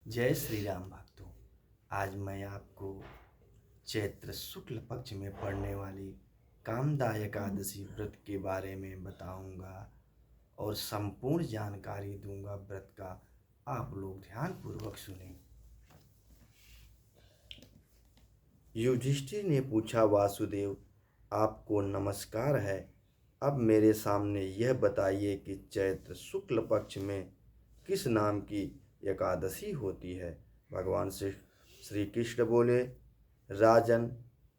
जय श्री राम भक्तों। आज मैं आपको चैत्र शुक्ल पक्ष में पड़ने वाली कामदा एकादशी व्रत के बारे में बताऊंगा और संपूर्ण जानकारी दूंगा व्रत का। आप लोग ध्यानपूर्वक सुनें। युधिष्ठिर ने पूछा, वासुदेव आपको नमस्कार है। अब मेरे सामने यह बताइए कि चैत्र शुक्ल पक्ष में किस नाम की एकादशी होती है। भगवान श्री कृष्ण बोले, राजन,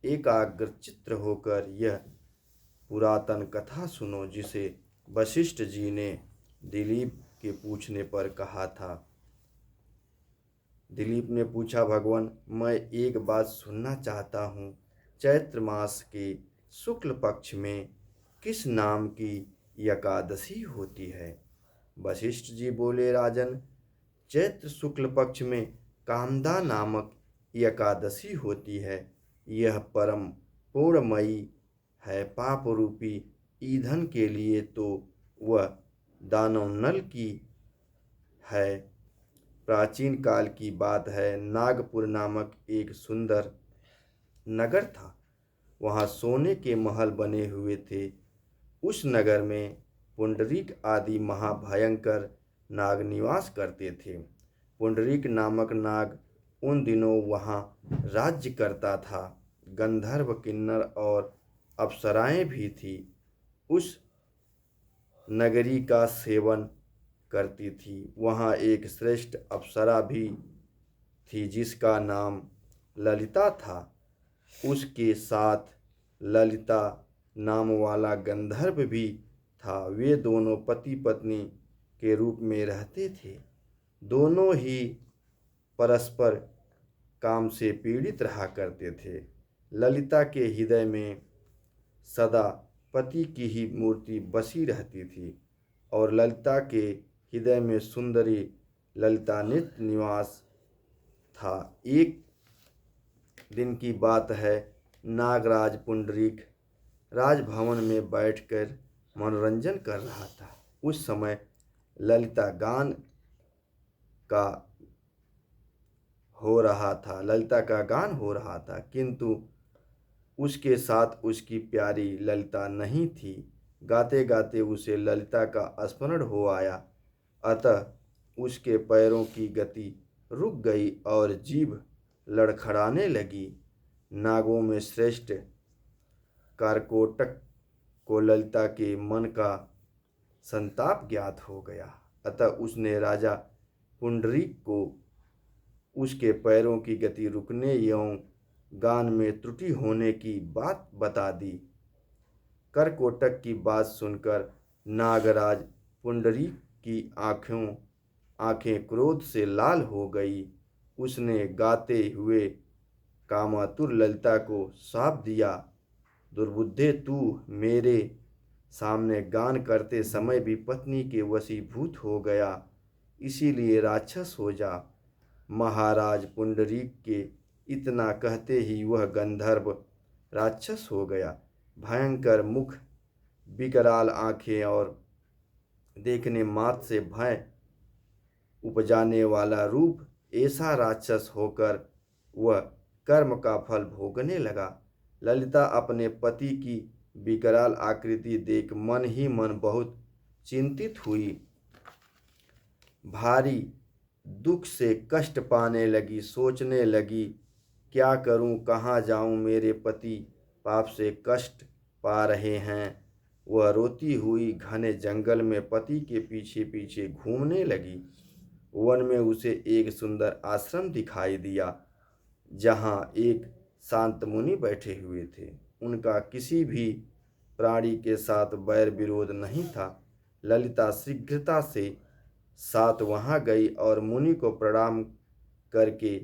एकाग्रचित्त होकर यह पुरातन कथा सुनो जिसे वशिष्ठ जी ने दिलीप के पूछने पर कहा था। दिलीप ने पूछा, भगवान मैं एक बात सुनना चाहता हूँ। चैत्र मास के शुक्ल पक्ष में किस नाम की एकादशी होती है। वशिष्ठ जी बोले, राजन, चैत्र शुक्ल पक्ष में कामदा नामक एकादशी होती है। यह परम पूर्णमयी है। पाप रूपी ईंधन के लिए तो वह दानव नल की है। प्राचीन काल की बात है। नागपुर नामक एक सुंदर नगर था। वहाँ सोने के महल बने हुए थे। उस नगर में पुंडरीक आदि महाभयंकर नाग निवास करते थे। पुंडरीक नामक नाग उन दिनों वहाँ राज्य करता था। गंधर्व, किन्नर और अप्सराएं भी थी। उस नगरी का सेवन करती थी। वहाँ एक श्रेष्ठ अप्सरा भी थी जिसका नाम ललिता था। उसके साथ ललिता नाम वाला गंधर्व भी था। वे दोनों पति पत्नी के रूप में रहते थे। दोनों ही परस्पर काम से पीड़ित रहा करते थे। ललिता के हृदय में सदा पति की ही मूर्ति बसी रहती थी और ललिता के हृदय में सुंदरी ललिता नित्य निवास था। एक दिन की बात है। नागराज पुंडरीक राजभवन में बैठकर मनोरंजन कर रहा था। उस समय ललिता का गान हो रहा था, किंतु उसके साथ उसकी प्यारी ललिता नहीं थी। गाते गाते उसे ललिता का स्मरण हो आया। अतः उसके पैरों की गति रुक गई और जीभ लड़खड़ाने लगी। नागों में श्रेष्ठ कारकोटक को ललिता के मन का संताप ज्ञात हो गया। अतः उसने राजा पुंडरीक को उसके पैरों की गति रुकने एवं गान में त्रुटि होने की बात बता दी। करकोटक की बात सुनकर नागराज पुंडरीक की आंखें क्रोध से लाल हो गई। उसने गाते हुए कामातुर ललिता को शाप दिया, दुर्बुद्धे, तू मेरे सामने गान करते समय भी पत्नी के वशीभूत हो गया, इसीलिए राक्षस हो जा। महाराज पुंडरीक के इतना कहते ही वह गंधर्व राक्षस हो गया। भयंकर मुख, विकराल आंखें और देखने मात्र से भय उपजाने वाला रूप, ऐसा राक्षस होकर वह कर्म का फल भोगने लगा। ललिता अपने पति की विकराल आकृति देख मन ही मन बहुत चिंतित हुई। भारी दुख से कष्ट पाने लगी। सोचने लगी, क्या करूं, कहाँ जाऊं, मेरे पति पाप से कष्ट पा रहे हैं। वह रोती हुई घने जंगल में पति के पीछे पीछे घूमने लगी। वन में उसे एक सुंदर आश्रम दिखाई दिया जहाँ एक शांत मुनि बैठे हुए थे। उनका किसी भी प्राणी के साथ बैर विरोध नहीं था। ललिता शीघ्रता से साथ वहाँ गई और मुनि को प्रणाम करके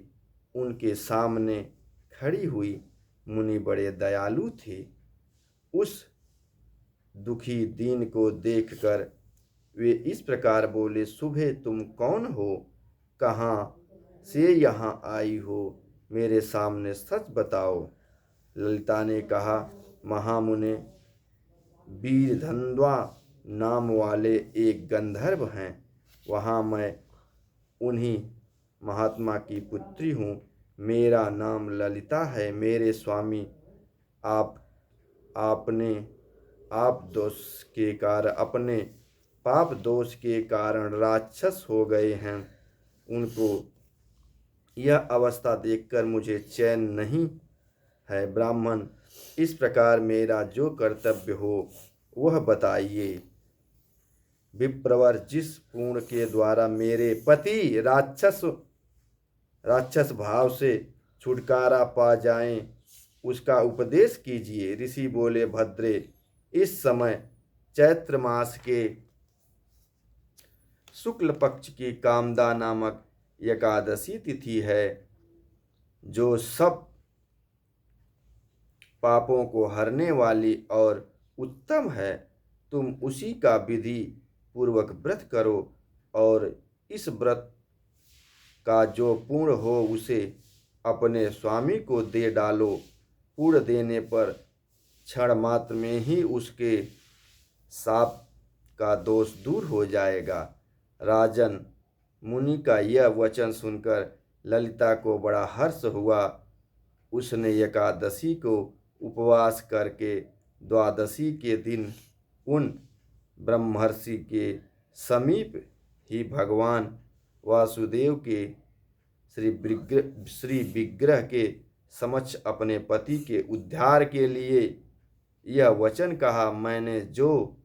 उनके सामने खड़ी हुई। मुनि बड़े दयालु थे। उस दुखी दीन को देखकर वे इस प्रकार बोले, सुबह तुम कौन हो, कहाँ से यहाँ आई हो, मेरे सामने सच बताओ। ललिता ने कहा, महामुने, वीरधन्वा नाम वाले एक गंधर्व हैं। वहाँ मैं उन्हीं महात्मा की पुत्री हूँ। मेरा नाम ललिता है। मेरे स्वामी आप आपने आप दोष के कारण अपने पाप दोष के कारण राक्षस हो गए हैं। उनको यह अवस्था देखकर मुझे चैन नहीं है। ब्राह्मण, इस प्रकार मेरा जो कर्तव्य हो वह बताइए। विप्रवर, जिस पुण्य के द्वारा मेरे पति राक्षस भाव से छुटकारा पा जाएं, उसका उपदेश कीजिए। ऋषि बोले, भद्रे, इस समय चैत्र मास के शुक्ल पक्ष की कामदा नामक एकादशी तिथि है, जो सब पापों को हरने वाली और उत्तम है। तुम उसी का विधि पूर्वक व्रत करो और इस व्रत का जो पूर्ण हो उसे अपने स्वामी को दे डालो। पूर्ण देने पर क्षण मात्र में ही उसके शाप का दोष दूर हो जाएगा। राजन, मुनि का यह वचन सुनकर ललिता को बड़ा हर्ष हुआ। उसने एकादशी को उपवास करके द्वादशी के दिन उन ब्रह्मर्षि के समीप ही भगवान वासुदेव के श्री विग्रह के समक्ष अपने पति के उद्धार के लिए यह वचन कहा, मैंने जो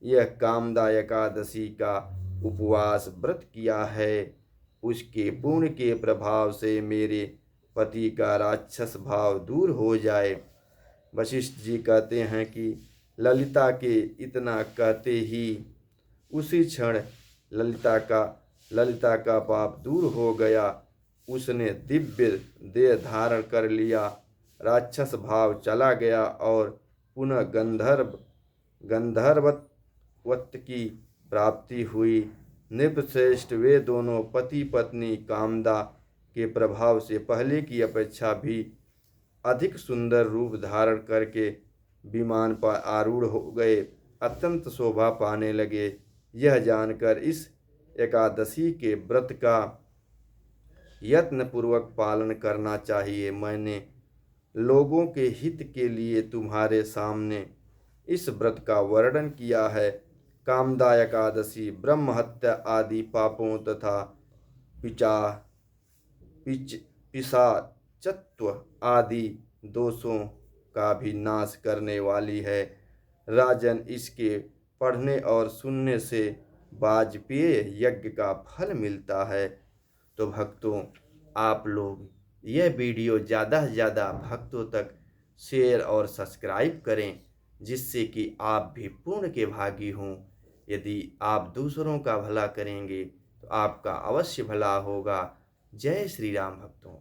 यह कामदा एकादशी का उपवास व्रत किया है, उसके पुण्य के प्रभाव से मेरे पति का राक्षस भाव दूर हो जाए। वशिष्ठ जी कहते हैं कि ललिता के इतना कहते ही उसी क्षण ललिता का पाप दूर हो गया। उसने दिव्य देह धारण कर लिया, राक्षस भाव चला गया और पुनः गंधर्वत्व की प्राप्ति हुई। नृपश्रेष्ठ, वे दोनों पति पत्नी कामदा के प्रभाव से पहले की अपेक्षा भी अधिक सुंदर रूप धारण करके विमान पर आरूढ़ हो गए, अत्यंत शोभा पाने लगे। यह जानकर इस एकादशी के व्रत का यत्न पूर्वक पालन करना चाहिए। मैंने लोगों के हित के लिए तुम्हारे सामने इस व्रत का वर्णन किया है। कामदा एकादशी ब्रह्म हत्या आदि पापों तथा पिशाचत्व आदि दोषों का भी नाश करने वाली है। राजन, इसके पढ़ने और सुनने से वाजपेय यज्ञ का फल मिलता है। तो भक्तों, आप लोग यह वीडियो ज़्यादा से ज़्यादा भक्तों तक शेयर और सब्सक्राइब करें, जिससे कि आप भी पुण्य के भागी हों। यदि आप दूसरों का भला करेंगे तो आपका अवश्य भला होगा। जय श्री राम भक्तों।